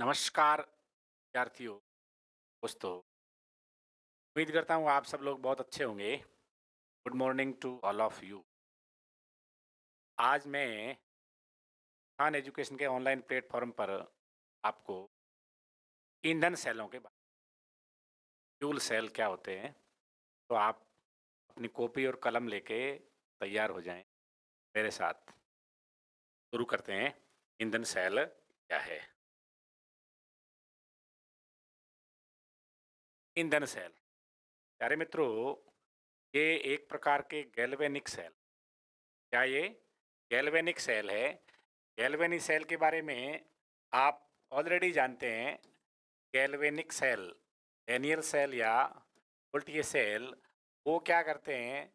नमस्कार विद्यार्थियों, दोस्तों। उम्मीद करता हूँ आप सब लोग बहुत अच्छे होंगे। Good morning to all of you. आज मैं खान एजुकेशन के ऑनलाइन प्लेटफॉर्म पर आपको ईंधन सेलों के बारे फ्यूल सेल क्या होते हैं, तो आप अपनी कॉपी और कलम लेके तैयार हो जाएं मेरे साथ। शुरू करते हैं। ईंधन सेल क्या है? ईंधन सेल, प्यारे मित्रों, ये एक प्रकार के गैल्वेनिक सेल। क्या ये गैल्वेनिक सेल है? गैल्वेनिक सेल के बारे में आप ऑलरेडी जानते हैं। गैल्वेनिक सेल, डेनियल सेल या वोल्टियर सेल, वो क्या करते हैं?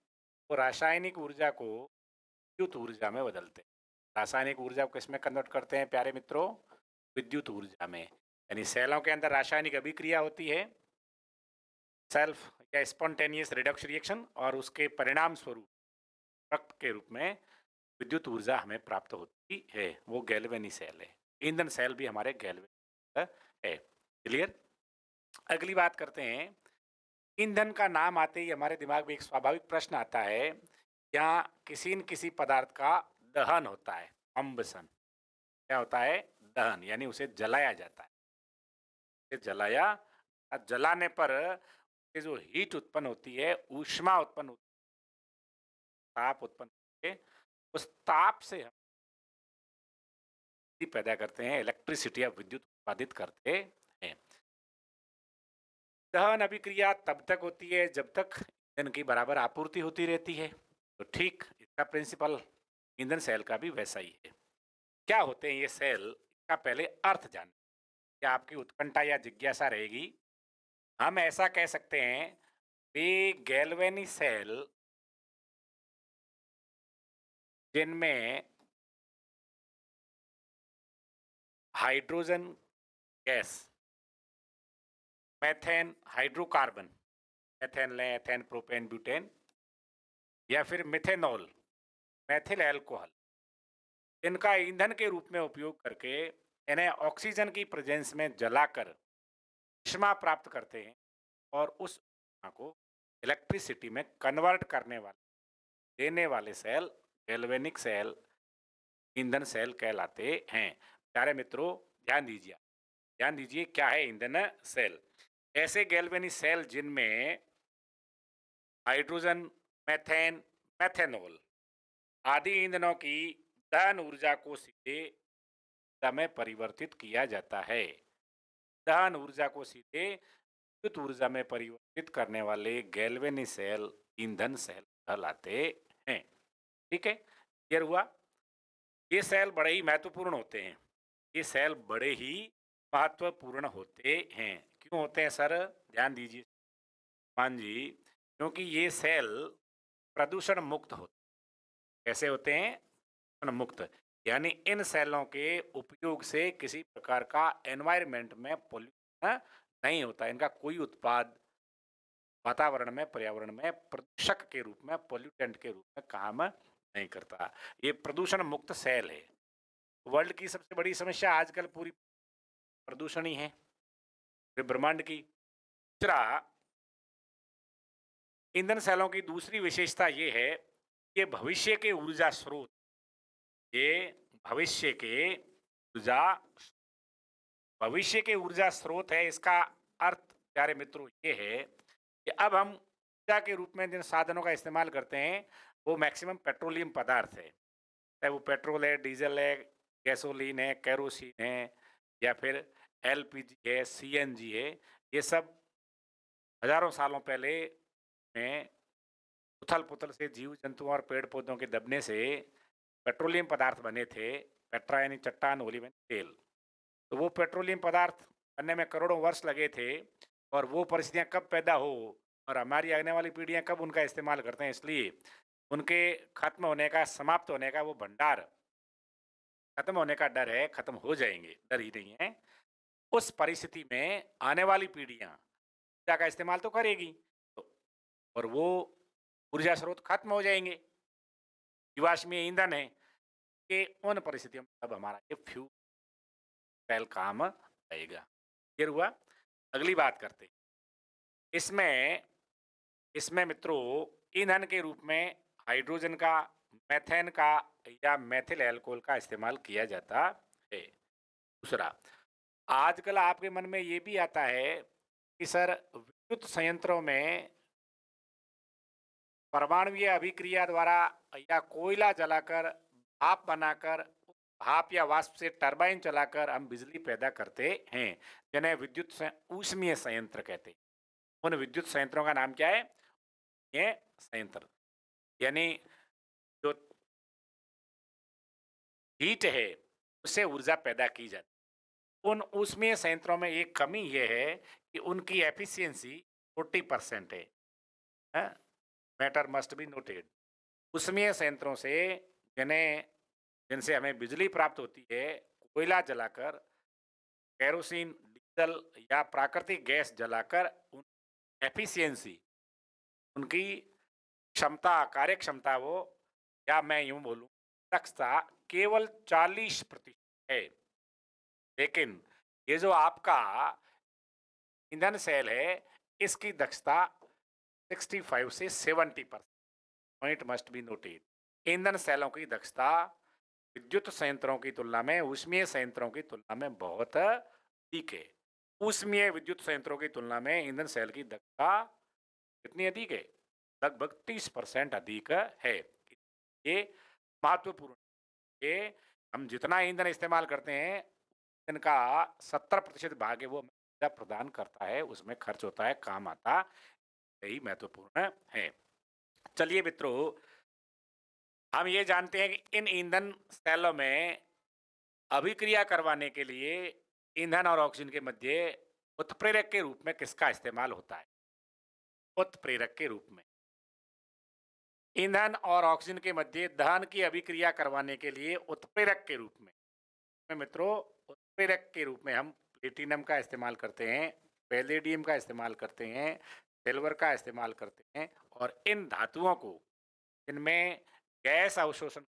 वो रासायनिक ऊर्जा को विद्युत ऊर्जा में बदलते हैं। रासायनिक ऊर्जा को किसमें कन्वर्ट करते हैं प्यारे मित्रों? विद्युत ऊर्जा में। यानी सेलों के अंदर रासायनिक अभिक्रिया होती है, सेल्फ या स्पॉन्टेनियस रिडक्शन रिएक्शन, और उसके परिणाम स्वरूप रक्त के रूप में विद्युत ऊर्जा हमें प्राप्त होती है। वो गैल्वेनी सेल है। ईंधन सेल भी हमारे गैल्वेनी है। क्लियर? अगली बात करते हैं। ईंधन का नाम आते ही हमारे दिमाग में एक स्वाभाविक प्रश्न आता है, यहाँ किसी न किसी पदार्थ का दहन होता है, कम्बसन। क्या होता है? दहन, यानी उसे जलाया जाता है। उसे जलाया, जलाने पर ये जो हीट उत्पन्न होती है, ऊष्मा उत्पन्न होती है, ताप उत्पन्न होती है, उस ताप से हम बिजली पैदा करते हैं, इलेक्ट्रिसिटी या विद्युत उत्पादित करते हैं। दहन अभिक्रिया तब तक होती है जब तक ईंधन की बराबर आपूर्ति होती रहती है। तो ठीक इसका प्रिंसिपल ईंधन सेल का भी वैसा ही है। क्या होते हैं ये सेल? इसका पहले अर्थ जान। क्या आपकी उत्कंठा या जिज्ञासा रहेगी? हम ऐसा कह सकते हैं, वे गैल्वेनी सेल जिनमें hydrogen gas, methane, hydrocarbon, methane लें, एथेन, प्रोपेन, ब्यूटेन, या फिर मिथेनॉल, मैथिल अल्कोहल, इनका ईंधन के रूप में उपयोग करके इन्हें ऑक्सीजन की प्रेजेंस में जलाकर ऊष्मा प्राप्त करते हैं, और उस ऊष्मा को इलेक्ट्रिसिटी में कन्वर्ट करने वाले, देने वाले सेल गैल्वेनिक सेल, ईंधन सेल कहलाते हैं। प्यारे मित्रों, ध्यान दीजिए। ध्यान दीजिए, क्या है ईंधन सेल? ऐसे गैल्वेनिक सेल जिनमें हाइड्रोजन, मैथेन, मैथेनॉल आदि ईंधनों की दहन ऊर्जा को सीधे ऊर्जा में परिवर्तित किया जाता है। दहन ऊर्जा को सीधे विद्युत ऊर्जा में परिवर्तित करने वाले गैल्वेनिक सेल ईंधन सेल कहलाते हैं। ठीक है, क्लियर हुआ? ये सेल बड़े ही महत्वपूर्ण होते हैं। ये सेल बड़े ही महत्वपूर्ण होते हैं। क्यों होते हैं सर? ध्यान दीजिए मान जी, क्योंकि ये सेल प्रदूषण मुक्त होते हैं। कैसे होते हैं? प्रदूषण मुक्त, यानी इन सेलों के उपयोग से किसी प्रकार का एनवायरनमेंट में पोल्यूशन नहीं होता। इनका कोई उत्पाद वातावरण में, पर्यावरण में प्रदूषक के रूप में, पोल्यूटेंट के रूप में काम नहीं करता। ये प्रदूषण मुक्त सेल है। वर्ल्ड की सबसे बड़ी समस्या आजकल पूरी प्रदूषण ही है, पूरे ब्रह्मांड की। दूसरा, ईंधन सेलों की दूसरी विशेषता ये है, ये भविष्य के ऊर्जा स्रोत, ये भविष्य के ऊर्जा भविष्य के ऊर्जा स्रोत है। इसका अर्थ प्यारे मित्रों ये है कि अब हम ऊर्जा के रूप में जिन साधनों का इस्तेमाल करते हैं, वो मैक्सिमम पेट्रोलियम पदार्थ है। चाहे वो पेट्रोल है, डीजल है, गैसोलीन है, केरोसिन है, या फिर एलपीजी है, सीएनजी है। ये सब हजारों सालों पहले में उथल पुथल से, जीव जंतुओं और पेड़ पौधों के दबने से पेट्रोलियम पदार्थ बने थे। पेट्रा यानी चट्टान, ओलिव यानी तेल। तो वो पेट्रोलियम पदार्थ बनने में करोड़ों वर्ष लगे थे, और वो परिस्थितियां कब पैदा हो और हमारी आने वाली पीढ़ियां कब उनका इस्तेमाल करते हैं, इसलिए उनके खत्म होने का, समाप्त होने का, वो भंडार खत्म होने का डर है। खत्म हो जाएंगे, डर ही नहीं है। उस परिस्थिति में आने वाली पीढ़ियां ऊर्जा का इस्तेमाल तो करेगी, तो और वो ऊर्जा स्रोत खत्म हो जाएंगे, जीवाश्मीय ईंधन है, कि उन परिस्थितियों में अब हमारा ये फ्यूल सेल काम जाएगा। क्लियर हुआ? अगली बात करते हैं। इसमें इसमें मित्रों ईंधन के रूप में हाइड्रोजन का, मेथेन का या मेथिल अल्कोहल का इस्तेमाल किया जाता है। दूसरा, आजकल आपके मन में ये भी आता है कि सर विद्युत संयंत्रों में परमाणुीय अभिक्रिया द्वारा या कोयला जलाकर, भाप बनाकर, भाप या वाष्प से टरबाइन चलाकर हम बिजली पैदा करते हैं, जिन्हें ऊष्मीय संयंत्र कहते हैं। उन विद्युत संयंत्रों का नाम क्या है? ये संयंत्र, यानी जो हीट है उससे ऊर्जा पैदा की जाती है। उन ऊष्मीय संयंत्रों में एक कमी यह है कि उनकी एफिशिएंसी 40% है। Matter must be noted. ऊष्मीय संयंत्रों से जिन्हें जिनसे हमें बिजली प्राप्त होती है, कोयला जलाकर, केरोसिन, डीजल या प्राकृतिक गैस जलाकर, उन एफिशिएंसी, उनकी क्षमता, कार्य क्षमता, वो या मैं यूं बोलूं दक्षता केवल 40% है। लेकिन ये जो आपका ईंधन सेल है, इसकी दक्षता 65 से 70%। Point must be noted. ईंधन सेलों की दक्षता विद्युत संयंत्रों की तुलना में, ऊष्मीय संयंत्रों की तुलना में बहुत अधिक है। ऊष्मीय विद्युत संयंत्रों की तुलना में ईंधन सेल की दक्षता कितनी अधिक है? लगभग 30% अधिक है। ये महत्वपूर्ण है। ये हम जितना ईंधन इस्तेमाल करते हैं, ईंधन का 70% भाग है वो ऊर्जा प्रदान करता है, उसमें खर्च होता है, काम आता, यही महत्वपूर्ण है। चलिए मित्रों, हम ये जानते हैं कि इन ईंधन सेलों में अभिक्रिया करवाने के लिए ईंधन और ऑक्सीजन के मध्य उत्प्रेरक के रूप में किसका इस्तेमाल होता है? उत्प्रेरक के रूप में ईंधन और ऑक्सीजन के मध्य दहन की अभिक्रिया करवाने के लिए उत्प्रेरक के रूप में मित्रों, उत्प्रेरक के रूप में हम प्लेटिनम का इस्तेमाल करते हैं, पैलेडियम का इस्तेमाल करते हैं, सिल्वर का इस्तेमाल करते हैं। और इन धातुओं को, इनमें गैस अवशोषण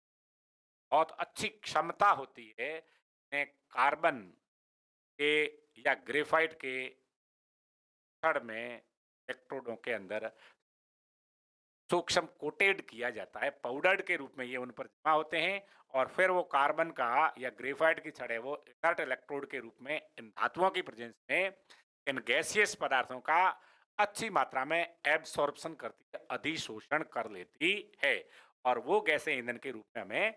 बहुत अच्छी क्षमता होती है, इन्हें कार्बन के या ग्रेफाइट के छड़ में इलेक्ट्रोडों के अंदर सूक्ष्म कोटेड किया जाता है, पाउडर्ड के रूप में ये उन पर जमा होते हैं। और फिर वो कार्बन का या ग्रेफाइट की छड़ है वो इनर्ट इलेक्ट्रोड के रूप में इन धातुओं की प्रेजेंस में इन गैसियस पदार्थों का अच्छी मात्रा में एब्सॉर्प्शन करती है, अधिशोषण कर लेती है। और वो गैसें ईंधन के रूप में हमें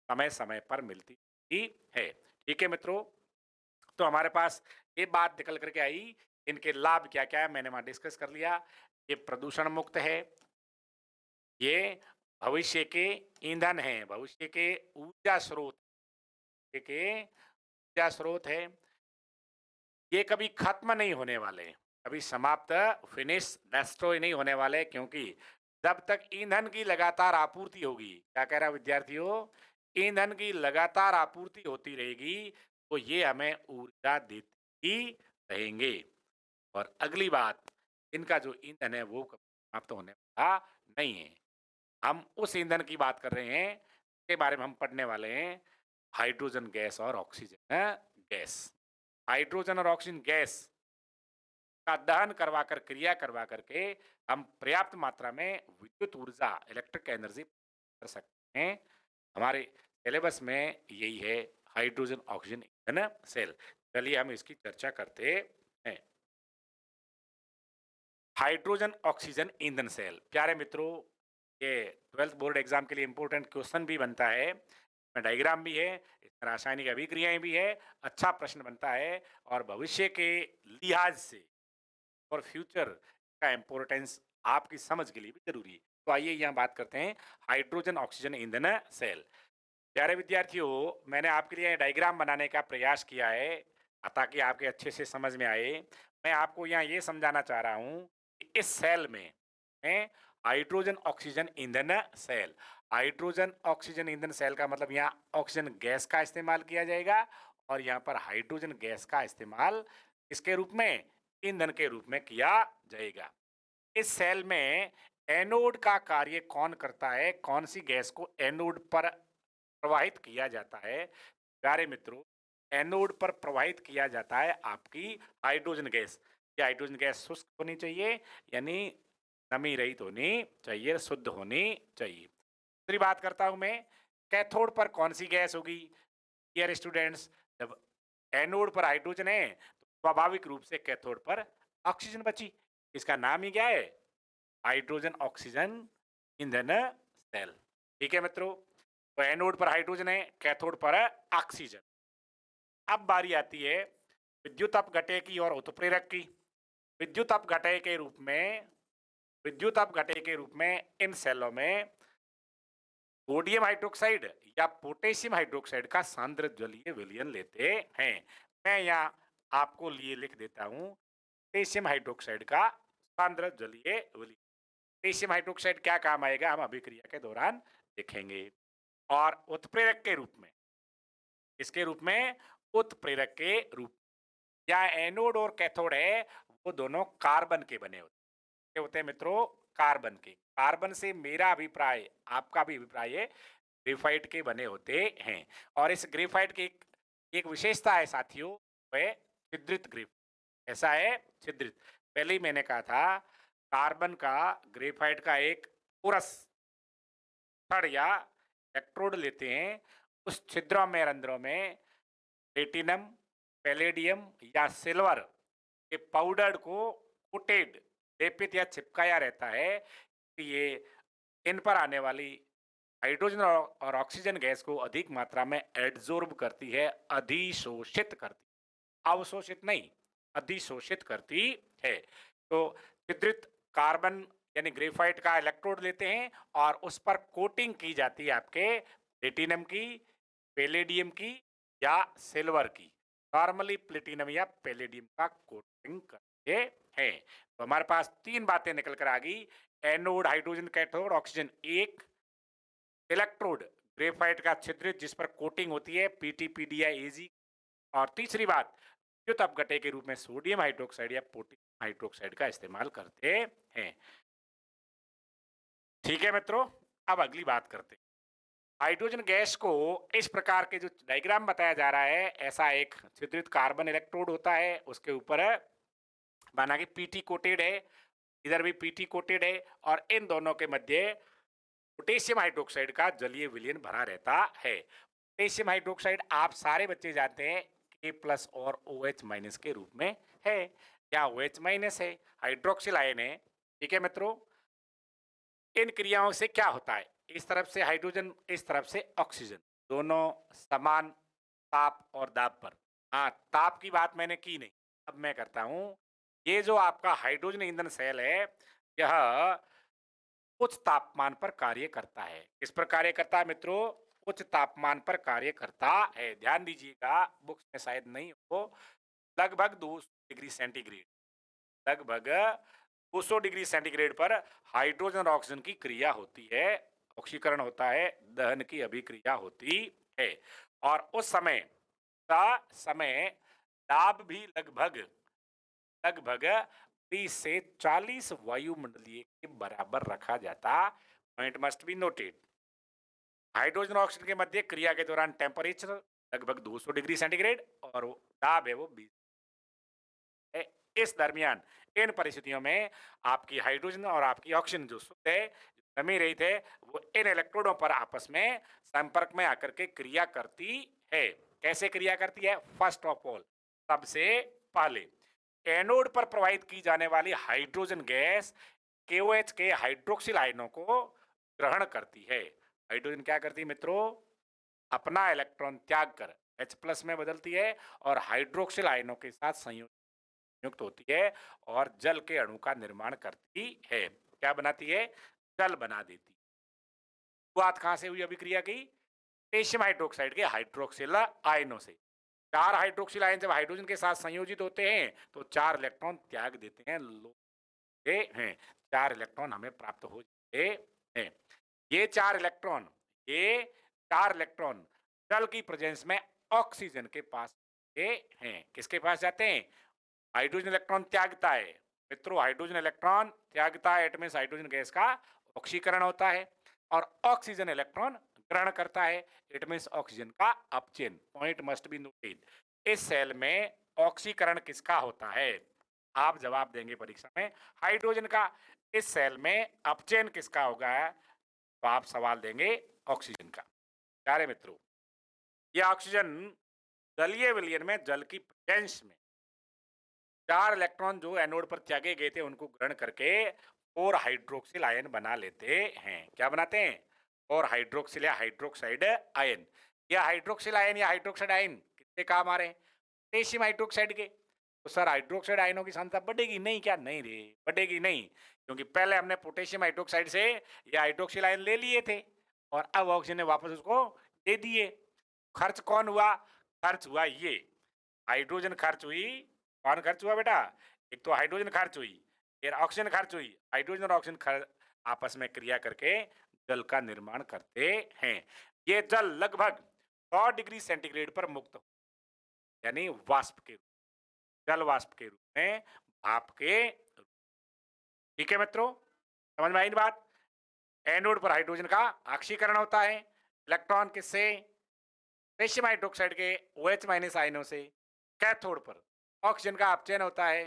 समय समय पर मिलती ही है। ठीक है मित्रों, तो हमारे पास ये बात निकल करके आई, इनके लाभ क्या क्या है मैंने वहां डिस्कस कर लिया। ये प्रदूषण मुक्त है, ये भविष्य के ईंधन है, भविष्य के ऊर्जा स्रोत के ऊर्जा स्रोत है। ये कभी खत्म नहीं होने वाले, कभी समाप्त, फिनिश, डेस्ट्रॉय नहीं होने वाले, क्योंकि जब तक ईंधन की लगातार आपूर्ति होगी, क्या कह रहा विद्यार्थियों, ईंधन की लगातार आपूर्ति होती रहेगी तो ये हमें ऊर्जा देती ही रहेंगे। और अगली बात, इनका जो ईंधन है वो कभी समाप्त होने वाला नहीं है। हम उस ईंधन की बात कर रहे हैं के बारे में हम पढ़ने वाले हैं, हाइड्रोजन गैस और ऑक्सीजन गैस। हाइड्रोजन और ऑक्सीजन गैस का दहन करवा कर, क्रिया करवा करके हम पर्याप्त मात्रा में विद्युत ऊर्जा, इलेक्ट्रिक एनर्जी कर सकते हैं। हमारे सिलेबस में यही है, हाइड्रोजन ऑक्सीजन ईंधन सेल। चलिए हम इसकी चर्चा करते हैं। हाइड्रोजन ऑक्सीजन ईंधन सेल, प्यारे मित्रों, ये 12th बोर्ड एग्जाम के लिए इंपॉर्टेंट क्वेश्चन भी बनता है, इसमें डायग्राम भी है, इसमें रासायनिक अभिक्रियाएं भी है, अच्छा प्रश्न बनता है। और भविष्य के लिहाज से और फ्यूचर का इंपॉर्टेंस आपकी समझ के लिए भी जरूरी है। तो आइए यहाँ बात करते हैं हाइड्रोजन ऑक्सीजन ईंधन सेल। प्यारे विद्यार्थियों, मैंने आपके लिए डायग्राम बनाने का प्रयास किया है ताकि आपके अच्छे से समझ में आए। मैं आपको यहाँ ये समझाना चाह रहा हूँ कि इस सेल में है हाइड्रोजन ऑक्सीजन ईंधन सेल। हाइड्रोजन ऑक्सीजन ईंधन सेल का मतलब यहाँ ऑक्सीजन गैस का इस्तेमाल किया जाएगा और यहाँ पर हाइड्रोजन गैस का इस्तेमाल इसके रूप में, ईंधन के रूप में किया जाएगा। इस सेल में एनोड का कार्य कौन करता है, कौन सी गैस को एनोड पर प्रवाहित किया जाता है? प्यारे मित्रों, एनोड पर प्रवाहित किया जाता है आपकी हाइड्रोजन गैस। ये हाइड्रोजन गैस शुष्क होनी चाहिए, यानी नमी रहित होनी चाहिए, शुद्ध होनी चाहिए। दूसरी बात करता हूं मैं, कैथोड पर कौन सी गैस होगी? डियर स्टूडेंट्स, जब एनोड पर हाइड्रोजन है तो स्वाभाविक रूप से कैथोड पर ऑक्सीजन बची। इसका नाम ही क्या है? हाइड्रोजन ऑक्सीजन ईंधन सेल। ठीक है मित्रों, तो एनोड पर हाइड्रोजन है, कैथोड पर है ऑक्सीजन। अब बारी आती है विद्युत अपघटय की और उत्प्रेरक की। विद्युत अपघटय के रूप में, विद्युत अपघटय के रूप में इन सेलों में सोडियम हाइड्रोक्साइड या पोटेशियम हाइड्रोक्साइड का सांद्र जलीय विलयन लेते हैं। मैं यहाँ आपको लिए लिख देता हूँ पोटेशियम हाइड्रोक्साइड का सांद्र जलीय विलयन। पोटेशियम हाइड्रोक्साइड क्या काम आएगा हम अभिक्रिया के दौरान देखेंगे। और उत्प्रेरक के रूप में, इसके रूप में उत्प्रेरक के रूप, या एनोड और कैथोड है वो दोनों कार्बन के बने होते हैं मित्रों, कार्बन के। कार्बन से मेरा अभिप्राय, आपका भी अभिप्राय है, ग्रेफाइट के बने होते हैं। और इस ग्रेफाइट की एक विशेषता है साथियों, वह छिद्रित ग्रेफाइट। ऐसा है छिद्रित। पहले ही मैंने कहा था कार्बन का, ग्रेफाइट का एक कोरस छड़ या इलेक्ट्रोड लेते हैं, उस छिद्रों में, रंध्रों में प्लेटिनम, पैलेडियम या सिल्वर के पाउडर को कोटेड, लेपित या चिपकाया रहता है कि ये इन पर आने वाली हाइड्रोजन और ऑक्सीजन गैस को अधिक मात्रा में एड्सॉर्ब करती है, अधिशोषित करती, अवशोषित नहीं, अधिशोषित करती है। तो छिद्रित कार्बन यानी ग्रेफाइट का इलेक्ट्रोड लेते हैं और उस पर कोटिंग की जाती है आपके प्लेटिनम की, पैलेडियम की या सिल्वर की। नॉर्मली प्लेटिनम या पैलेडियम का कोटिंग करते हैं। तो हमारे पास तीन बातें निकल कर आ गई, एनोड हाइड्रोजन, कैथोड ऑक्सीजन, एक इलेक्ट्रोड ग्रेफाइट का छिद्रित जिस पर कोटिंग होती है पीटी, पीडी या एजी, और तीसरी बात विद्युत अपघटय के रूप में सोडियम हाइड्रोक्साइड या पोटेशियम हाइड्रोक्साइड का इस्तेमाल करते हैं। ठीक है मित्रों, अब अगली बात करते हैं। हाइड्रोजन गैस को इस प्रकार के जो डायग्राम बताया जा रहा है, ऐसा एक छिद्रित कार्बन इलेक्ट्रोड होता है, उसके ऊपर माना कि पीटी कोटेड है, इधर भी पीटी कोटेड है, और इन दोनों के मध्य पोटेशियम हाइड्रोक्साइड का जलीय विलयन भरा रहता है। पोटेशियम हाइड्रोक्साइड आप सारे बच्चे जानते हैं के प्लस और ओ एच माइनस के रूप में है, या ओ एच माइनस है, हाइड्रोक्सिल आयन है। ठीक है मित्रों, इन क्रियाओं से क्या होता है, इस तरफ से हाइड्रोजन, इस तरफ से ऑक्सीजन, दोनों समान ताप और दाब पर। हाँ, ताप की बात मैंने की नहीं, अब मैं करता हूं। ये जो आपका हाइड्रोजन ईंधन सेल है, यह उच्च तापमान पर कार्य करता है। किस पर कार्य करता है मित्रों? उच्च तापमान पर कार्य करता है। ध्यान दीजिएगा, बुक्स में शायद नहीं हो, लगभग 200 डिग्री सेंटीग्रेड, लगभग 200 डिग्री सेंटीग्रेड पर हाइड्रोजन और ऑक्सीजन की क्रिया होती है, ऑक्सीकरण होता है, दहन की अभिक्रिया होती है। और उस समय का समय दाब भी लगभग लगभग 30 से 40 वायुमंडलीय के बराबर रखा जाता। Point must be noted. Hydrogen और ऑक्सीजन के मध्य क्रिया के दौरान टेम्परेचर लगभग 200 डिग्री सेंटीग्रेड और दाब है वो 20 है। इस दरमियान इन परिस्थितियों में आपकी हाइड्रोजन और आपकी ऑक्सीजन जो शुद्ध है, नमी रहित है, वो इन इलेक्ट्रोडों पर आपस में संपर्क में आकर के क्रिया करती है। कैसे क्रिया करती है? फर्स्ट ऑफ ऑल, सबसे पहले एनोड पर प्रवाहित की जाने वाली हाइड्रोजन गैस KOH के हाइड्रोक्सिल आयनों को ग्रहण करती है। हाइड्रोजन क्या करती है मित्रों? अपना इलेक्ट्रॉन त्याग कर H+ में बदलती है और हाइड्रोक्सिल आयनों के साथ संयुक्त होती है और जल के अणु का निर्माण करती है। क्या बनाती है? जल बना देती। बात कहां से हुई अभिक्रिया की? पोटेशियम हाइड्रोक्साइड के हाइड्रोक्सिल आयनों से। चार हाइड्रोक्सिल आयन जब हाइड्रोजन के साथ संयोजित होते हैं तो 4 इलेक्ट्रॉन त्याग देते हैं, हैं 4 इलेक्ट्रॉन हमें प्राप्त हो जाते हैं। ये 4 इलेक्ट्रॉन, ये 4 इलेक्ट्रॉन जल की प्रेजेंस में ऑक्सीजन के पास हैं। किसके पास जाते हैं? हाइड्रोजन इलेक्ट्रॉन त्यागता है मित्रों, हाइड्रोजन इलेक्ट्रॉन त्यागता है, इट मींस हाइड्रोजन गैस का ऑक्सीकरण होता है, और ऑक्सीजन इलेक्ट्रॉन ग्रहण करता है, इट मीन्स ऑक्सीजन का अपचयन। Point must be noted. इस सेल में ऑक्सीकरण किसका होता है? आप जवाब देंगे परीक्षा में हाइड्रोजन का। इस सेल में अपचयन किसका होगा? तो आप सवाल देंगे ऑक्सीजन का। प्यारे मित्रों, यह ऑक्सीजन जलीय विलयन में जल की प्रेजेंस में 4 इलेक्ट्रॉन जो एनोड पर त्यागे गए थे उनको ग्रहण करके 4 हाइड्रोक्सिल आयन बना लेते हैं। क्या बनाते हैं? 4 हाइड्रोक्सिल या हाइड्रोक्साइड आयन। या हाइड्रोक्सिल आयन या हाइड्रोक्साइड आयन कितने काम आ रहे हैं? पोटेशियम हाइड्रोक्साइड के। तो सर हाइड्रोक्साइड आयनों की सांद्रता बढ़ेगी नहीं क्या? नहीं रे, बढ़ेगी नहीं, क्योंकि पहले हमने पोटेशियम हाइड्रोक्साइड से ये हाइड्रोक्सिल आयन ले लिए थे और अब ऑक्सीजन ने वापस उसको दे दिए। खर्च कौन हुआ? खर्च हुआ ये हाइड्रोजन खर्च हुई। कौन खर्च हुआ बेटा? एक तो हाइड्रोजन खर्च हुई, फिर ऑक्सीजन खर्च हुई। हाइड्रोजन और ऑक्सीजन आपस में क्रिया करके जल का निर्माण करते हैं। ये जल लगभग 100 डिग्री सेंटीग्रेड पर मुक्त हो, यानी वाष्प के जल वाष्प के रूप में, भाप के। ठीक है मित्रों, समझ में आई बात? एनोड पर हाइड्रोजन का ऑक्सीकरण होता है, इलेक्ट्रॉन किससे? पोटेशियम हाइड्रोक्साइड के OH माइनस आयनों से। कैथोड पर ऑक्सीजन का अपचयन होता है,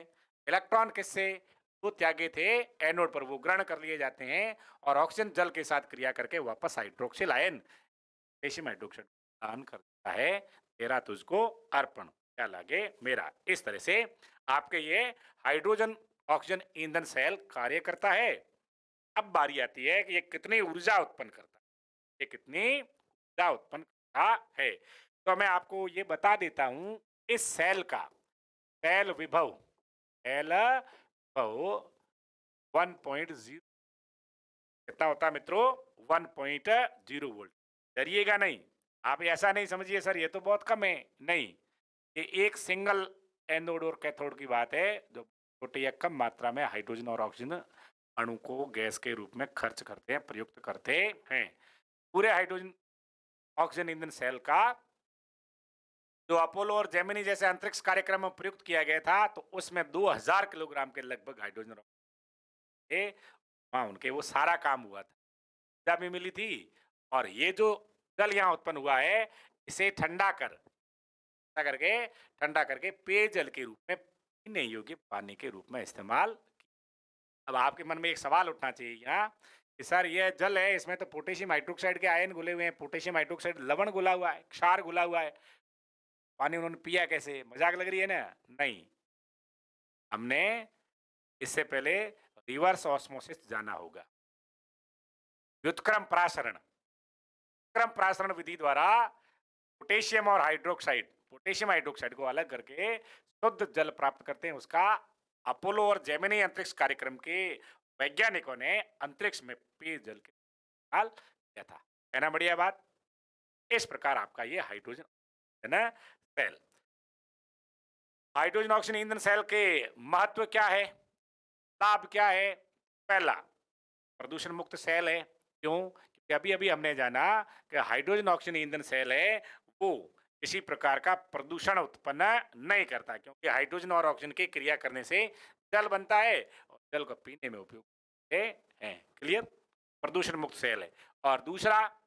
इलेक्ट्रॉन किससे? वो त्यागे थे एनोड पर, वो ग्रहण कर लिए जाते हैं और ऑक्सीजन जल के साथ क्रिया करके वापस हाइड्रोक्सिल आयन पोटेशियम हाइड्रोक्साइड दान करता है। तेरा तुझको अर्पण, क्या लागे मेरा। इस तरह से आपके ये हाइड्रोजन ऑक्सीजन ईंधन सेल कार्य करता है। अब बारी आती है कि ये कितनी ऊर्जा उत्पन्न करता है, ये कितनी ऊर्जा उत्पन्न करता है। तो मैं आपको ये बता देता हूं, इस सेल का सेल विभव, सेल विभव 1.0 कितना होता है मित्रों? 1.0 वोल्ट। डरिएगा नहीं, आप ऐसा नहीं समझिए सर ये तो बहुत कम है, नहीं। ये एक सिंगल एनोड और कैथोड की बात है जो छोटे या कम मात्रा में हाइड्रोजन और ऑक्सीजन अणु को गैस के रूप में खर्च करते हैं, प्रयुक्त करते हैं। पूरे हाइड्रोजन ऑक्सीजन ईंधन सेल का जो अपोलो और जेमिनी जैसे अंतरिक्ष कार्यक्रम में प्रयुक्त किया गया था, तो उसमें 2000 किलोग्राम के लगभग हाइड्रोजन थे। वहां उनके वो सारा काम हुआ था, ऊर्जा भी मिली थी। और ये जो जल यहाँ उत्पन्न हुआ है, इसे ठंडा करके पेयजल के रूप में, पीने योग्य पानी के रूप में इस्तेमाल। अब आपके मन में एक सवाल उठना चाहिए यहाँ कि सर ये जल है, इसमें तो पोटेशियम हाइड्रोक्साइड के आयन घुले हुए हैं, पोटेशियम हाइड्रोक्साइड लवण घुला हुआ है, क्षार घुला हुआ है, पानी उन्होंने पिया कैसे? मजाक लग रही है ना? नहीं, हमने इससे पहले रिवर्स ऑस्मोसिस जाना होगा। व्युत्क्रम प्रासरण विधि द्वारा पोटेशियम हाइड्रोक्साइड को अलग करके शुद्ध जल प्राप्त करते हैं। उसका अपोलो और जेमिनी अंतरिक्ष कार्यक्रम के वैज्ञानिकों ने अंतरिक्ष में पेयजल के इस्तेमाल किया था। है ना बढ़िया बात? इस प्रकार आपका ये हाइड्रोजन सेल, हाइड्रोजन ऑक्सीजन ईंधन सेल के महत्व क्या है, लाभ क्या है? पहला, प्रदूषण मुक्त सेल है। क्यों? क्योंकि अभी अभी हमने जाना कि हाइड्रोजन ऑक्सीजन ईंधन सेल है वो किसी प्रकार का प्रदूषण उत्पन्न नहीं करता, क्योंकि हाइड्रोजन और ऑक्सीजन की क्रिया करने से जल बनता है और जल को पीने में उपयोग करते हैं। क्लियर? प्रदूषण मुक्त सेल है। और दूसरा,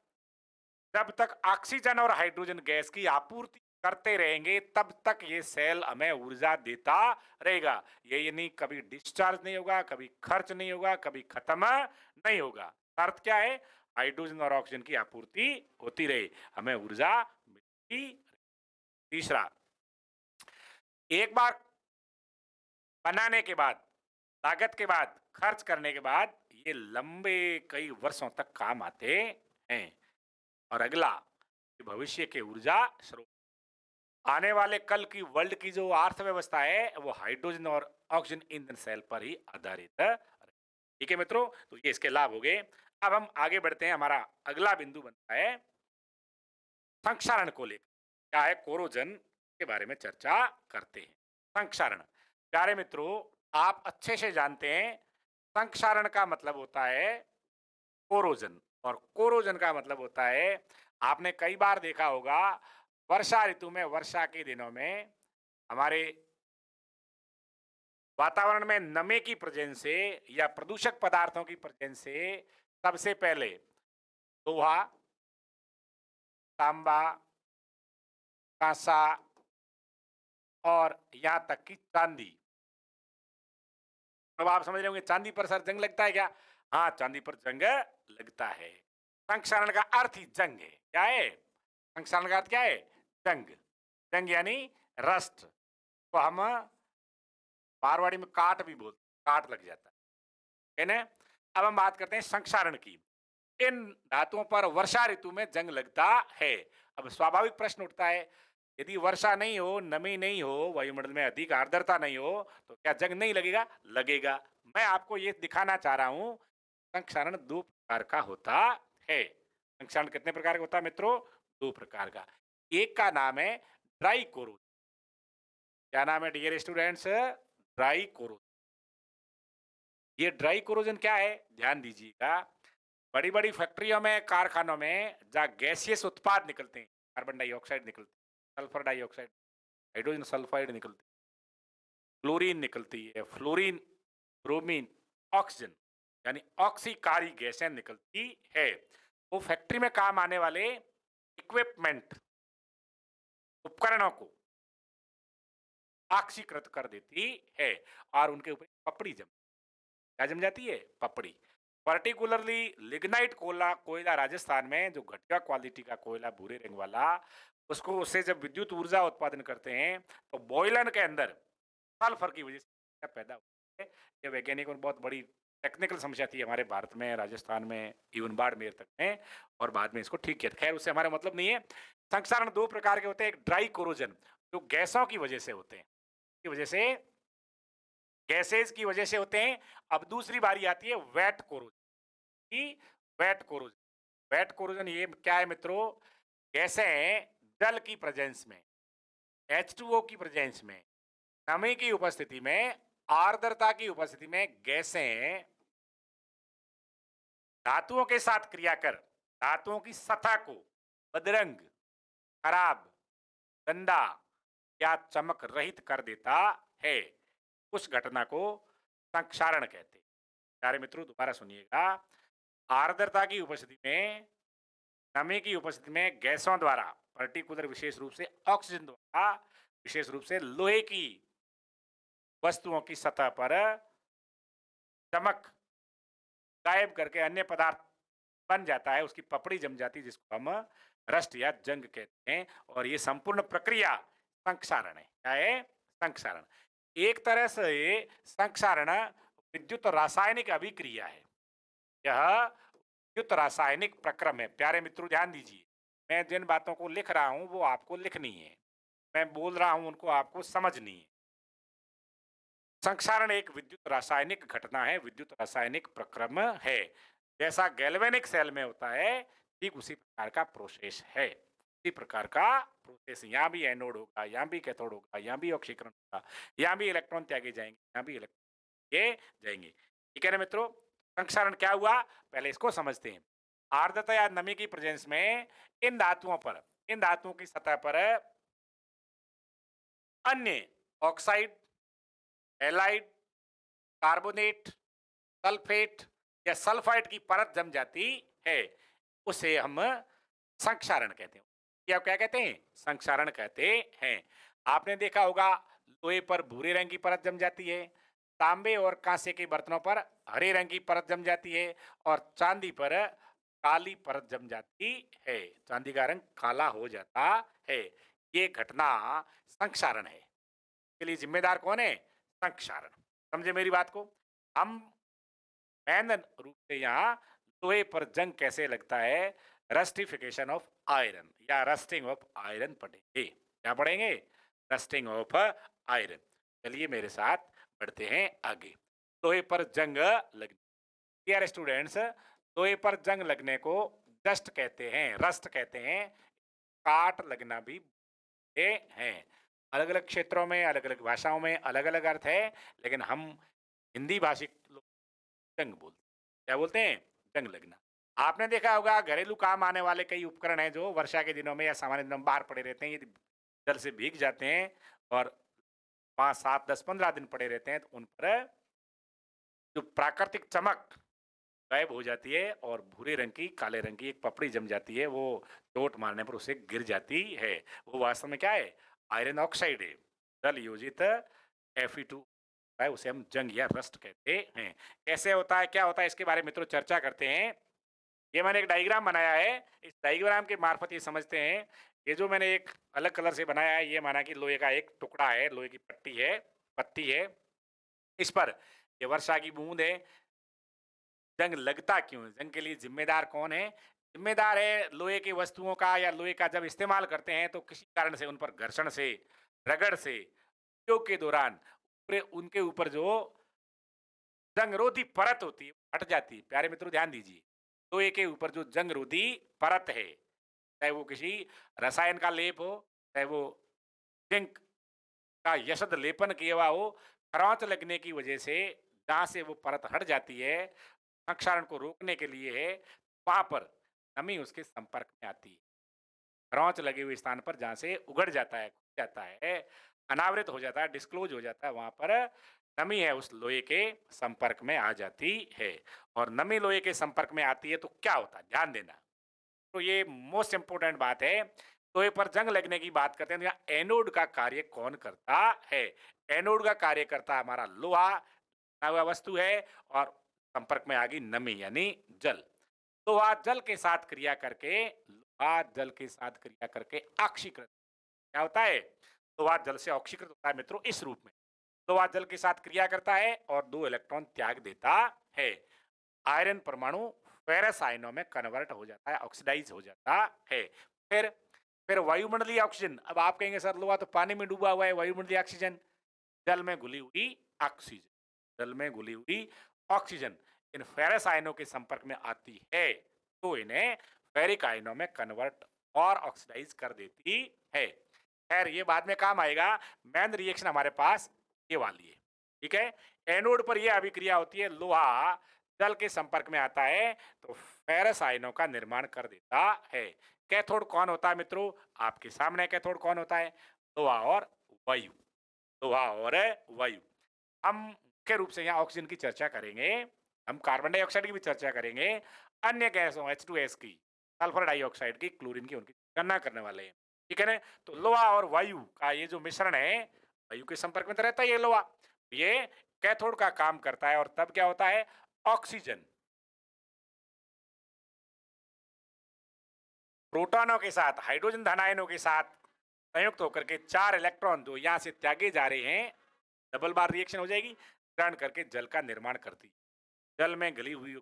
जब तक ऑक्सीजन और हाइड्रोजन गैस की आपूर्ति करते रहेंगे तब तक ये सेल हमें ऊर्जा देता रहेगा। ये नहीं कभी डिस्चार्ज नहीं होगा, कभी खर्च नहीं होगा, कभी खत्म नहीं होगा। शर्त क्या है? हाइड्रोजन और ऑक्सीजन की आपूर्ति होती रहे, हमें ऊर्जा मिलती। तीसरा, एक बार बनाने के बाद, लागत के बाद, खर्च करने के बाद ये लंबे कई वर्षों तक काम आते हैं। और अगला, भविष्य के ऊर्जा स्रोत, आने वाले कल की वर्ल्ड की जो अर्थव्यवस्था है वो हाइड्रोजन और ऑक्सीजन ईंधन सेल पर ही आधारित है। ठीक है मित्रों, तो ये इसके लाभ हो गए। अब हम आगे बढ़ते हैं, हमारा अगला बिंदु बनता है संक्षारण को लेकर। क्या है? कोरोजन के बारे में चर्चा करते हैं। संक्षारण, प्यारे मित्रों, आप अच्छे से जानते हैं संक्षारण का मतलब होता है कोरोजन, और कोरोजन का मतलब होता है, आपने कई बार देखा होगा वर्षा ऋतु में, वर्षा के दिनों में हमारे वातावरण में नमी की प्रेजेंस से या प्रदूषक पदार्थों की प्रेजेंस से सबसे पहले लोहा, तांबा, कांसा और यहाँ तक कि चांदी। अब आप समझ रहे होंगे चांदी पर सर जंग लगता है क्या? हाँ, चांदी पर जंग लगता है। संक्षारण का अर्थ ही जंग है। क्या है? संक्षारण का अर्थ क्या है? जंग। जंग यानी रस्ट। तो हम मारवाड़ी में काट भी बोलते, काट लग जाता है ना। अब हम बात करते हैं संक्षारण की। इन धातुओं पर वर्षा ऋतु में जंग लगता है। अब स्वाभाविक प्रश्न उठता है, यदि वर्षा नहीं हो, नमी नहीं हो, वायुमंडल में अधिक आर्द्रता नहीं हो, तो क्या जंग नहीं लगेगा? लगेगा। मैं आपको ये दिखाना चाह रहा हूं, संक्षारण दो प्रकार का होता है। संक्षारण कितने प्रकार का होता है मित्रों? दो प्रकार का। एक का नाम है ड्राई कोरोजन। क्या नाम है डियर स्टूडेंट्स? Dry corrosion. ये ड्राई कोरोजन क्या है? ध्यान दीजिएगा। बड़ी बड़ी फैक्ट्रियों में, कारखानों में जहाँ गैसियस उत्पाद निकलते हैं, कार्बन डाइऑक्साइड निकलती है, सल्फर डाइऑक्साइड, हाइड्रोजन सल्फाइड निकलती है, क्लोरीन निकलती है, फ्लोरीन, ब्रोमीन, ऑक्सीजन, यानी ऑक्सीकारी गैसें निकलती है। वो फैक्ट्री में काम आने वाले इक्विपमेंट, उपकरणों को ऑक्सीकृत कर देती है और उनके ऊपर पपड़ी जम, क्या जम जाती है? पपड़ी। पर्टिकुलरली लिग्नाइट कोयला, कोयला राजस्थान में जो घटिया क्वालिटी का कोयला भूरे रंग वाला, उसको, उससे जब विद्युत ऊर्जा उत्पादन करते हैं तो बॉयलन के अंदर सल्फर की वजह से क्या पैदा होती है। ये वैज्ञानिकों ने बहुत बड़ी टेक्निकल समस्या थी हमारे भारत में, राजस्थान में, इवन बाड़मेर तक में, और बाद में इसको ठीक किया। खैर, उससे हमारा मतलब नहीं है। संक्षारण दो प्रकार के होते हैं। एक ड्राई कोरोजन, जो गैसों की वजह से होते हैं, की वजह से, गैसेज की वजह से होते हैं। अब दूसरी बारी आती है वेट कोरोजन की। वेट कोरोजन, वेट कोरोजन ये क्या है मित्रों? गैसें जल की प्रेजेंस में, H2O की प्रेजेंस में, नमी की उपस्थिति में, आर्द्रता की उपस्थिति में गैसें धातुओं के साथ क्रिया कर धातुओं की सतह को बदरंग, खराब, गंदा या चमक रहित कर देता है। उस घटना को संक्षारण कहते हैं। प्यारे मित्रों, दोबारा सुनिएगा। आर्द्रता की उपस्थिति में, नमी की उपस्थिति में गैसों द्वारा, पर्टिकुलर विशेष रूप से ऑक्सीजन द्वारा, विशेष रूप से लोहे की वस्तुओं की सतह पर चमक गायब करके अन्य पदार्थ बन जाता है, उसकी पपड़ी जम जाती है, जिसको हम रस्ट या जंग कहते हैं। और ये संपूर्ण प्रक्रिया संक्षारण है। क्या है? संक्षारण। एक तरह से संक्षारण विद्युत रासायनिक अभिक्रिया है। यह विद्युत रासायनिक प्रक्रम है। प्यारे मित्रों, ध्यान दीजिए, मैं जिन बातों को लिख रहा हूं वो आपको लिखनी है, मैं बोल रहा हूं उनको आपको समझनी है। संक्षारण एक विद्युत रासायनिक घटना है, विद्युत रासायनिक प्रक्रम है। जैसा गैल्वेनिक सेल में होता है, ठीक उसी प्रकार का प्रोसेस है। उसी प्रकार का प्रोसेस यहाँ भी एनोड होगा, यहाँ भी कैथोड होगा, यहाँ भी ऑक्सीकरण होगा, यहाँ भी इलेक्ट्रॉन त्यागे जाएंगे, यहाँ भी इलेक्ट्रॉन ये जाएंगे। ठीक है ना मित्रों? संक्षारण क्या हुआ, पहले इसको समझते हैं। आर्द्रता या नमी की प्रेजेंस में इन धातुओं पर, इन धातुओं की सतह पर अन्य ऑक्साइड, एलाइड, कार्बोनेट, सल्फेट या सल्फाइड की परत जम जाती है, उसे हम संक्षारण कहते हैं। या क्या कहते हैं? संक्षारण कहते हैं। आपने देखा होगा, लोहे पर भूरे रंग की परत जम जाती है, तांबे और कांसे के बर्तनों पर हरे रंग की परत जम जाती है, और चांदी पर काली परत जम जाती है, चांदी का रंग काला हो जाता है। ये घटना संक्षारण है। के लिए जिम्मेदार कौन है? संक्षारण। समझे मेरी बात को? हम मैन रूप से यहाँ लोहे पर जंग कैसे लगता है, रस्टिफिकेशन ऑफ आयरन या रस्टिंग ऑफ आयरन पढ़ेंगे। क्या पढ़ेंगे? Rusting of iron. चलिए मेरे साथ बढ़ते हैं आगे। लोहे पर जंग लगने, डियर स्टूडेंट्स, लोहे पर जंग लगने को डस्ट कहते हैं, रस्ट कहते हैं, काट लगना भी हैं। अलग अलग क्षेत्रों में, अलग अलग भाषाओं में अलग अलग अर्थ है, लेकिन हम हिंदी भाषी लोग जंग बोलते हैं। क्या बोलते हैं? जंग लगना। आपने देखा होगा, घरेलू काम आने वाले कई उपकरण हैं जो वर्षा के दिनों में या सामान्य दिनों में बाहर पड़े रहते हैं, यदि जल से भीग जाते हैं और 5, 7, 10, 15 दिन पड़े रहते हैं, तो उन पर जो प्राकृतिक चमक गायब हो जाती है और भूरे रंग की, काले रंग की एक पपड़ी जम जाती है, वो चोट मारने पर उसे गिर जाती है। वो वास्तव में क्या है? आयरन ऑक्साइड है। जल योजित Fe2 है, उसे हम जंग या रस्ट कहते हैं। कैसे होता है, क्या होता है, इसके बारे में मित्रों चर्चा करते हैं। ये मैंने एक डायग्राम बनाया है। इस डायग्राम के मार्फत ये समझते हैं, ये जो मैंने एक अलग कलर से बनाया है, ये माना कि लोहे का एक टुकड़ा है, लोहे की पट्टी है, पत्ती है। इस पर ये वर्षा की बूंद है। जंग लगता क्यों है? जंग के लिए जिम्मेदार कौन है? जिम्मेदार है लोहे की वस्तुओं का, या लोहे का जब इस्तेमाल करते हैं तो किसी कारण से उन पर घर्षण से, रगड़ से, उपयोग के दौरान उनके ऊपर जो जंगरोधी परत होती है हट जाती है। प्यारे मित्रों ध्यान दीजिए, लोहे के ऊपर जो जंगरोधी परत है, चाहे वो किसी रसायन का लेप हो, चाहे वो जिंक का यशद लेपन किया हुआ हो, खरोंच लगने की वजह से जहां से वो परत हट जाती है, क्षरण को रोकने के लिए है, वहां पर नमी उसके संपर्क में आती है। खरोंच लगे हुए स्थान पर जहां से उगड़ जाता है, खुल जाता है, अनावृत हो जाता है, डिस्क्लोज हो जाता है, वहां पर नमी है उस लोहे के संपर्क में आ जाती है। और नमी लोहे के संपर्क में आती है तो क्या होता है, ध्यान देना। तो ये मोस्ट इंपोर्टेंट बात है। लोहे पर जंग लगने की बात करते हैं तो यहाँ एनोड का कार्य कौन करता है? एनोड का कार्य करता है हमारा लोहा, बना हुआ वस्तु है, और संपर्क में आ गई नमी यानी जल। लोहा जल के साथ क्रिया करके, लोहा जल के साथ क्रिया करके ऑक्सीकृत, क्या होता है? लोहा जल से ऑक्सीकृत होता है मित्रों इस रूप में। लोहा जल के साथ क्रिया करता है और 2 इलेक्ट्रॉन त्याग देता है। आयरन परमाणु फेरस आयनों में कन्वर्ट हो जाता है, ऑक्सीडाइज हो जाता है। फिर फिर वायुमंडलीय ऑक्सीजन, अब आप कहेंगे सर लोहा तो पानी में डूबा हुआ है, वायुमंडलीय ऑक्सीजन, जल में घुली हुई ऑक्सीजन, जल में घुली हुई ऑक्सीजन इन फेरस आयनों के संपर्क में आती है तो इन्हें फेरिक आयनों में कन्वर्ट और ऑक्सीडाइज कर देती है। खैर ये बाद में काम आएगा। मेन रिएक्शन हमारे पास ये वाली है, ठीक है। एनोड पर यह अभिक्रिया होती है, लोहा जल के संपर्क में आता है तो फेरस आयनों का निर्माण कर देता है। कैथोड कौन होता है मित्रों? आपके सामने कैथोड कौन होता है? लोहा और वायु, लोहा और वायु। हम मुख्य रूप से यहाँ ऑक्सीजन की चर्चा करेंगे, हम कार्बन डाइऑक्साइड की भी चर्चा करेंगे, अन्य गैसों H2S की, सल्फर डाइऑक्साइड की, क्लोरीन की, उनकी गणना करने वाले हैं, ठीक है ना। तो लोहा और वायु का ये जो मिश्रण है, वायु के संपर्क में तो रहता है ये लोहा, ये कैथोड का काम करता है और तब क्या होता है? ऑक्सीजन प्रोटॉनों के साथ, हाइड्रोजन धन आयनों के साथ संयुक्त होकर के 4 इलेक्ट्रॉन जो यहां से त्यागे जा रहे हैं, डबल बार रिएक्शन हो जाएगी, ग्रहण करके जल का निर्माण करती, जल में गली हुई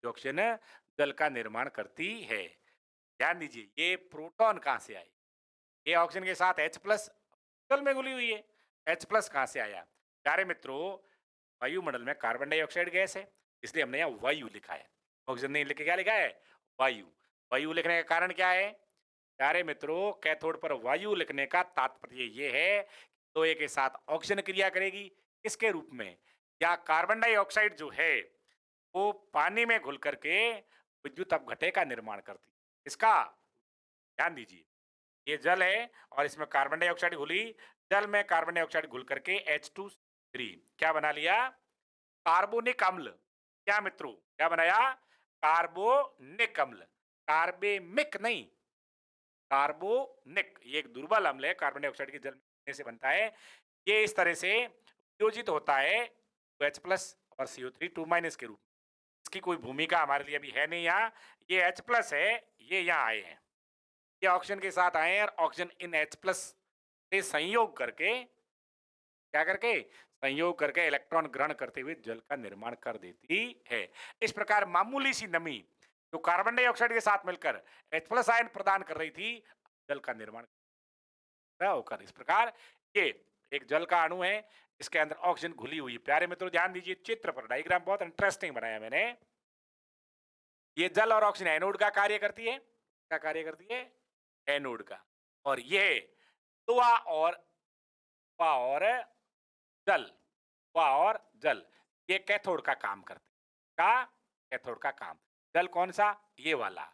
ऑक्सीजन जल का निर्माण करती है। ध्यान दीजिए, ये प्रोटॉन कहां से आए? ये ऑक्सीजन के साथ H प्लस जल में घुली हुई है, H प्लस कहां से आया? प्यारे मित्रों, वायुमंडल में कार्बन डाइऑक्साइड गैस है, इसलिए हमने यहाँ वायु लिखा है, ऑक्सीजन नहीं लिख के क्या लिखा है? वायु। वायु लिखने का कारण क्या है? प्यारे मित्रों, कैथोड पर वायु लिखने का तात्पर्य ये है, लोहे के साथ ऑक्सीजन क्रिया करेगी, किसके रूप में? या कार्बन डाइऑक्साइड जो है वो पानी में घुल करके विद्युत अपघटय का निर्माण करती है। इसका ध्यान दीजिए, ये जल है और इसमें कार्बन डाइऑक्साइड घुली, जल में कार्बन डाइऑक्साइड घुल करके H2 क्या बना लिया? कार्बोनिक अम्ल। क्या मित्रों, क्या बनाया? कार्बोनिक अम्ल, कार्बेमिक नहीं, कार्बोनिक। ये एक दुर्बल अम्ल है, कार्बन डाइऑक्साइड के जल में से बनता है। ये इस तरह से योजित होता है H प्लस और CO3 2 माइनस के रूप में। इसकी कोई भूमिका हमारे लिए अभी है नहीं यहाँ। ये H प्लस है, ये यहाँ आए हैं, ये ऑक्सीजन के साथ आए हैं और ऑक्सीजन इन H प्लस से संयोग करके, क्या करके? संयोग करके इलेक्ट्रॉन ग्रहण करते हुए जल का निर्माण कर देती है। इस प्रकार मामूली सी नमी जो कार्बन डाइऑक्साइड के साथ मिलकर H प्लस आयन प्रदान कर रही थी, जल का निर्माण होकर इस प्रकार ये एक जल का अणु है, इसके अंदर ऑक्सीजन घुली हुई। प्यारे मित्रों ध्यान दीजिए, चित्र पर डायग्राम बहुत इंटरेस्टिंग बनाया मैंने। ये जल और ऑक्सीजन एनोड का कार्य करती है, क्या कार्य करती है? एनोड का। और ये लोहा और जल, लोहा और जल ये कैथोड का काम करते हैं। का कैथोड का काम। जल कौन सा? ये वाला।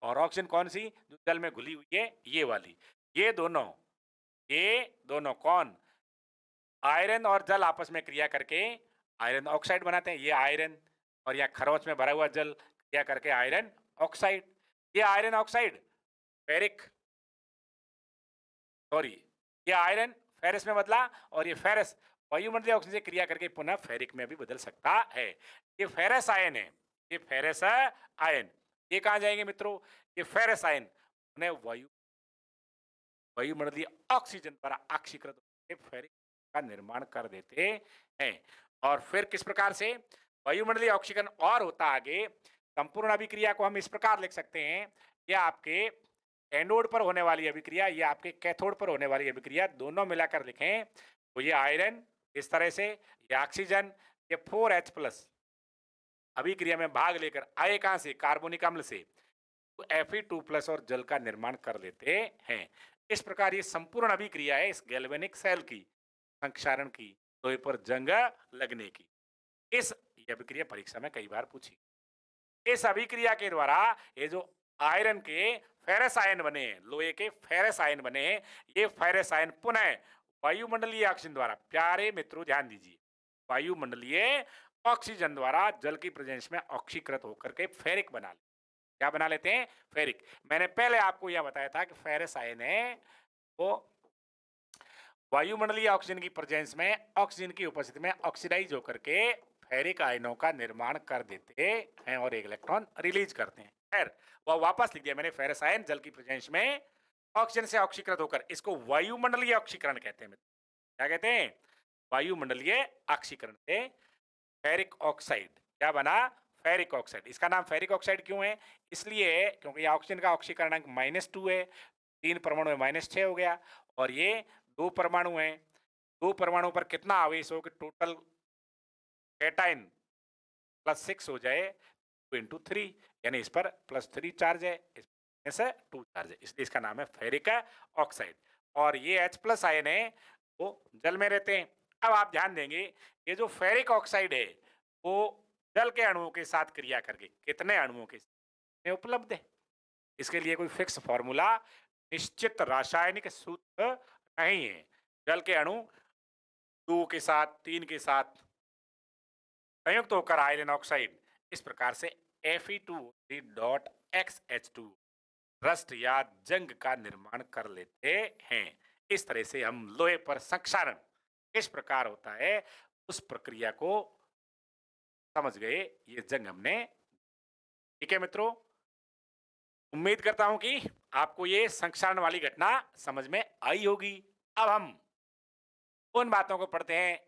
और ऑक्सीजन कौन सी? जो जल में घुली हुई है, ये वाली। ये दोनों, ये दोनों कौन? आयरन और जल आपस में क्रिया करके आयरन ऑक्साइड बनाते हैं, ये आयरन, और या खरोच में भरा हुआ जल क्रिया करके आयरन ऑक्साइड, ये आयरन ऑक्साइड फेरिक, सॉरी, ये आयरन फेरस में बदला और ये फेरस वायुमंडलीय ऑक्सीजन से क्रिया करके पुनः फेरिक में भी बदल सकता है। ये फेरस आयन है, ये फेरस आयन, ये कहाँ जाएंगे मित्रों, ये फेरस आयन उन्हें वायुमंडलीय ऑक्सीजन पर ऑक्सीकृत होकर फेरिक का निर्माण कर देते हैं। और फिर किस प्रकार से वायुमंडलीय ऑक्सीकरण और होता आगे, संपूर्ण अभिक्रिया को हम इस प्रकार लिख सकते हैं, यह आपके एनोड पर होने वाली अभिक्रिया या आपके कैथोड पर होने वाली अभिक्रिया दोनों मिलाकर लिखें तो ये आयरन इस तरह से, ये ऑक्सीजन, ये 4H प्लस अभिक्रिया में भाग लेकर आए कहां से, कार्बोनिक अम्ल से, तो Fe2 प्लस और जल का निर्माण कर लेते हैं। इस प्रकार ये संपूर्ण अभिक्रिया है इस गैल्वेनिक सेल की, संक्षारण की, लोहे पर जंग लगने की। इस ये अभिक्रिया परीक्षा में कई बार पूछी। इस अभिक्रिया के द्वारा ये जो आयरन के फेरस आयन बने हैं, लोहे के फेरस आयन बने हैं, ये फेरस आयन पुनः वायुमंडलीय ऑक्सीजन द्वारा, प्यारे मित्रों ध्यान दीजिए, वायुमंडलीय ऑक्सीजन द्वारा जल की प्रेजेंस में ऑक्सीकृत होकर के फेरिक बना ले, क्या बना लेते हैं, फेरिक। मैंने पहले आपको यह बताया था कि फेरस आयन है वो वायुमंडलीय ऑक्सीजन की प्रेजेंस में ऑक्सीजन की उपस्थिति में ऑक्सीडाइज होकर के फेरिक आयनों का निर्माण कर देते हैं और एक इलेक्ट्रॉन रिलीज करते हैं। खैर वह वापस लिख दिया मैंने, फेरस आयन जल की प्रेजेंस में ऑक्सीजन से ऑक्सीकृत होकर, इसको वायुमंडलीय ऑक्सीकरण कहते हैं। क्या कहते हैं, वायुमंडलीय ऑक्सीकरण से फेरिक ऑक्साइड क्या बना, फेरिक ऑक्साइड। इसका नाम फेरिक ऑक्साइड क्यों है, इसलिए क्योंकि ऑक्सीजन का ऑक्सीकरणांक -2 है, 3 परमाणु में -6 हो गया, और ये 2 परमाणु हैं, 2 परमाणु पर कितना आवेश हो कि टोटल कैटाइन +6 हो जाए, 2 × 3, यानी इस पर +3 चार्ज है, इस 2 चार्ज है, इसलिए इसका नाम है फेरिक ऑक्साइड। और ये H+ आयन है वो जल में रहते हैं। अब आप ध्यान देंगे ये जो फेरिक ऑक्साइड है वो जल के अणुओं के साथ क्रिया करके कितने अणुओं के में उपलब्ध है, इसके लिए कोई फिक्स फॉर्मूला, निश्चित रासायनिक सूत्र नहीं है। जल के अणु 2 के साथ, 3 के साथ संयुक्त होकर आयरन ऑक्साइड इस प्रकार से Fe2O3.XH2 रस्ट या जंग का निर्माण कर लेते हैं। इस तरह से हम लोहे पर संक्षारण किस प्रकार होता है उस प्रक्रिया को समझ गए, ये जंग हमने। ठीक है मित्रों, उम्मीद करता हूं कि आपको ये संक्षारण वाली घटना समझ में आई होगी। अब हम उन बातों को पढ़ते हैं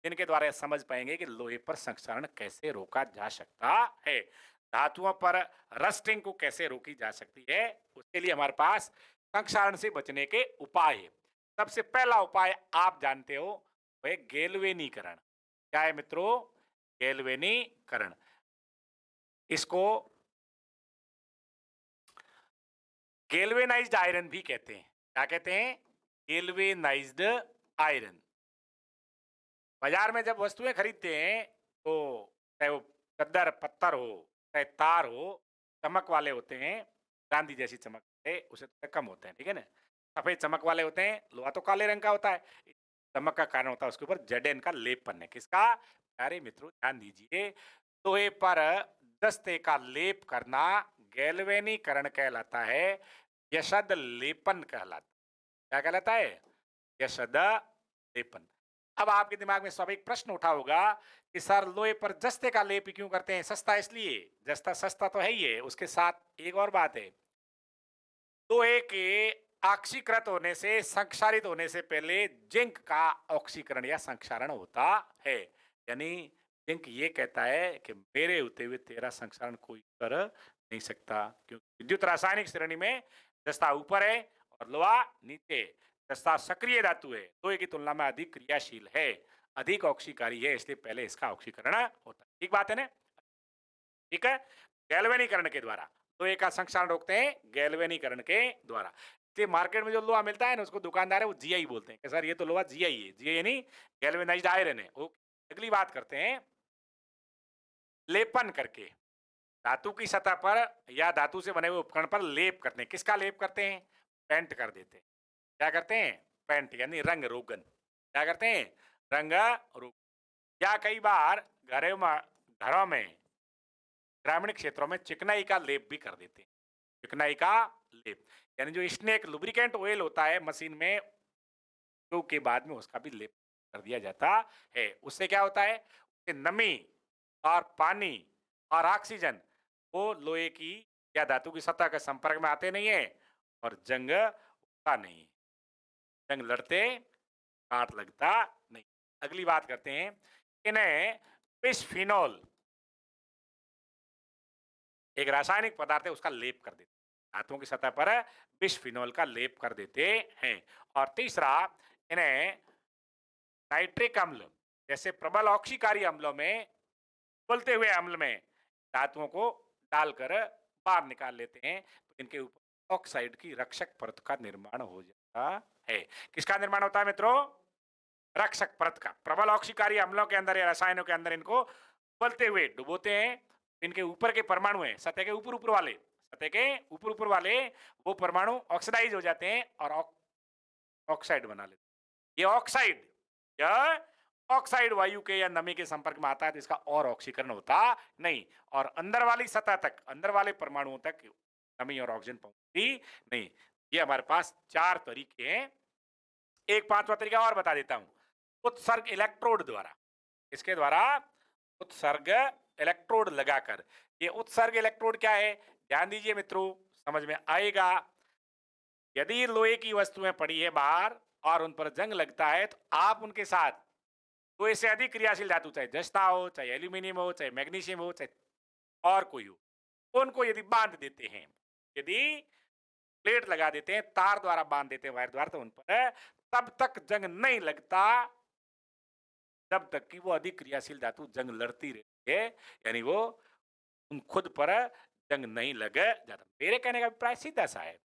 जिनके द्वारा समझ पाएंगे कि लोहे पर संक्षारण कैसे रोका जा सकता है, धातुओं पर रस्टिंग को कैसे रोकी जा सकती है। उसके लिए हमारे पास संक्षारण से बचने के उपाय है। सबसे पहला उपाय आप जानते हो, वह गैल्वेनीकरण। क्या है मित्रों, गैल्वेनीकरण। इसको गैल्वेनाइज्ड आयरन भी कहते हैं। क्या कहते हैं, गैल्वेनाइज्ड आयरन। बाजार में जब वस्तुएं खरीदते हैं तो चाहे वो चद्दर पत्थर हो, चाहे तार हो, चमक वाले होते हैं, चांदी जैसी चमक है, उसे थोड़े कम होते हैं, ठीक है ना। सफेद चमक वाले होते हैं, लोहा तो काले रंग का होता है, चमक का कारण होता है उसके ऊपर जडेन का लेपन है। किसका, प्यारे मित्रों ध्यान दीजिए, लोहे पर दस्ते का लेप करना गैल्वेनीकरण कहलाता है, यशद लेपन कहलाता है। क्या कहलाता है, यशद लेपन। अब आपके दिमाग में स्वाभाविक प्रश्न उठा होगा कि सर लोहे पर जस्ते का लेप क्यों करते हैं, सस्ता इसलिए, जस्ता सस्ता तो है ही है, उसके साथ एक और बात है, लोहे के ऑक्सीकृत होने से, संक्षारित होने से पहले जिंक का ऑक्सीकरण या संक्षारण होता है। यानी जिंक ये कहता है कि मेरे होते हुए तेरा संक्षारण कोई कर नहीं सकता, क्योंकि विद्युत रासायनिक श्रेणी में जस्ता ऊपर है और लोहा नीचे। जस्ता सक्रिय धातु है, लोहे की तुलना में अधिक क्रियाशील है, अधिक ऑक्सीकारी है, इसलिए पहले इसका ऑक्सीकरण होता है। ठीक बात है ना, ठीक है। गैल्वेनीकरण के द्वारा लोहे का संक्षारण रोकते हैं, गैल्वेनीकरण के द्वारा। इसलिए मार्केट में जो लोहा मिलता है ना, उसको दुकानदार है वो जीआई बोलते हैं कि सर ये तो लोहा जीआई है, जीआई यानी गैल्वेनाइज्ड आयरन है। अगली बात करते हैं, लेपन करके धातु की सतह पर या धातु से बने हुए उपकरण पर लेप करते हैं। किसका लेप करते हैं, पेंट कर देते हैं। क्या करते हैं, पेंट यानी रंग रोगन। क्या करते हैं, रंग रोगन। या कई बार घरों में ग्रामीण क्षेत्रों में चिकनाई का लेप भी कर देते हैं। चिकनाई का लेप यानी जो स्नेक लुब्रिकेंट ऑयल होता है मशीन में उपयोग के बाद में उसका भी लेप कर दिया जाता है। उससे क्या होता है, उससे नमी और पानी और ऑक्सीजन वो लोहे की या धातु की सतह के संपर्क में आते नहीं है और जंग होता नहीं है। जंग लड़ते काट लगता नहीं। अगली बात करते हैं, इन्हें बिस्फिनोल एक रासायनिक पदार्थ है, उसका लेप कर देते हैं। धातुओं की सतह पर बिस्फिनोल का लेप कर देते हैं। और तीसरा, इन्हें नाइट्रिक अम्ल जैसे प्रबल ऑक्सीकारी अम्लों में, उबलते हुए अम्ल में धातुओं को डालकर बाहर निकाल लेते हैं, तो इनके ऊपर ऑक्साइड की रक्षक परत का निर्माण हो जाता है। किसका निर्माण होता है मित्रों? रक्षक परत का। प्रबल ऑक्सीकारी अम्लों के अंदर या रसायनों के अंदर इनको उबलते हुए डुबोते हैं। इनके ऊपर के परमाणु हैं, सतह के ऊपर ऊपर वाले, सतह के ऊपर ऊपर वाले वो परमाणु ऑक्सीडाइज हो जाते हैं और ऑक्साइड बना लेते हैं। ये ऑक्साइड या ऑक्साइड वायु के या नमी के संपर्क में आता है तो इसका और ऑक्सीकरण होता नहीं और अंदर वाली सतह तक, अंदर वाले परमाणुओं तक नमी और ऑक्सीजन पहुंचती नहीं। ये हमारे पास 4 तरीके हैं। एक 5वां तरीका और बता देता हूं, उत्सर्ग इलेक्ट्रोड द्वारा। इसके द्वारा उत्सर्ग इलेक्ट्रोड लगाकर। ये उत्सर्ग इलेक्ट्रोड क्या है, ध्यान दीजिए मित्रों, समझ में आएगा। यदि लोहे की वस्तुएं पड़ी है बाहर और उन पर जंग लगता है तो आप उनके साथ लोहे से अधिक क्रियाशील धातु, चाहे जस्ता हो, चाहे एल्यूमिनियम हो, चाहे मैग्नीशियम हो, चाहे और कोई हो, उनको यदि बांध देते हैं, यदि प्लेट लगा देते हैं, तार द्वारा बांध देते हैं, वायर द्वारा, तो उन पर तब तक जंग नहीं लगता जब तक कि वो अधिक क्रियाशील धातु जंग लड़ती रहती है, यानी वो उन खुद पर जंग नहीं लग जाता। मेरे कहने का अभिप्राय सीधा सा है।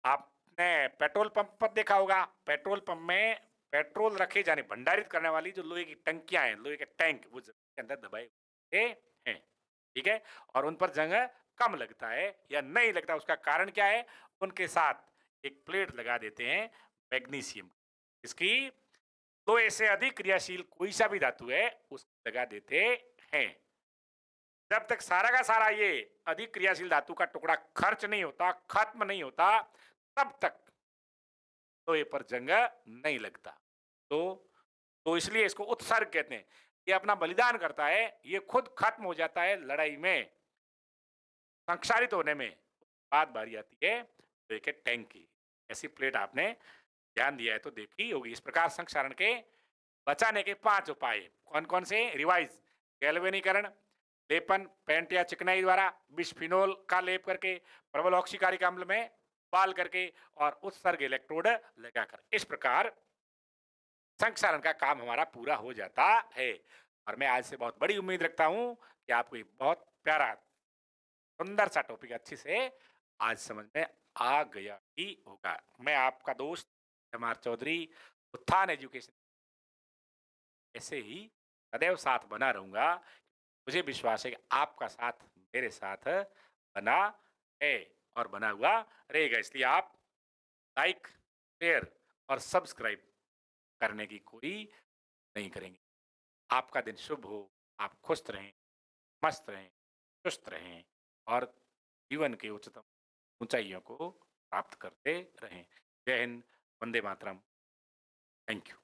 आपने पेट्रोल पंप पर देखा होगा, पेट्रोल पंप में पेट्रोल रखे जाने, भंडारित करने वाली जो लोहे की टंकियां हैं, लोहे के टैंक, वो जमीन के अंदर दबाए हुए हैं, ठीक है, और उन पर जंग कम लगता है या नहीं लगता। उसका कारण क्या है, उनके साथ एक प्लेट लगा देते हैं मैग्नीशियम, इसकी लोहे से अधिक क्रियाशील कोई सा भी धातु है उसको लगा देते हैं। जब तक सारा का सारा ये अधिक क्रियाशील धातु का टुकड़ा खर्च नहीं होता, खत्म नहीं होता, तब तक लोहे पर जंग नहीं लगता। तो इसलिए इसको उत्सर्ग कहते हैं। ये अपना बलिदान करता है, ये खुद खत्म हो जाता है लड़ाई में, संक्षारित होने में। बात बारी आती है लोहे के टैंक की। ऐसी प्लेट आपने ध्यान दिया है तो देखी होगी। इस प्रकार संक्षारण के बचाने के 5 उपाय कौन कौन से? रिवाइज, गैल्वेनीकरण, लेपन पेंट या चिकनाई द्वारा, बिस्फिनोल का लेप करके, प्रबल ऑक्सीकारिक अम्ल में बाल करके और उत्सर्ग इलेक्ट्रोड लगाकर। इस प्रकार संक्षारण का काम हमारा पूरा हो जाता है। और मैं आज से बहुत बड़ी उम्मीद रखता हूं कि आपको ये बहुत प्यारा सुंदर सा टॉपिक अच्छे से आज समझ में आ गया ही होगा। मैं आपका दोस्त एम आर चौधरी, उत्थान एजुकेशन ऐसे ही सदैव साथ बना रहूंगा। मुझे विश्वास है कि आपका साथ मेरे साथ बना है और बना हुआ रहेगा। इसलिए आप लाइक, शेयर और सब्सक्राइब करने की कोई नहीं करेंगे। आपका दिन शुभ हो, आप खुश रहें, मस्त रहें, चुस्त रहें और जीवन के उच्चतम ऊंचाइयों को प्राप्त करते रहें। जय हिंद, वंदे मातरम। Thank you.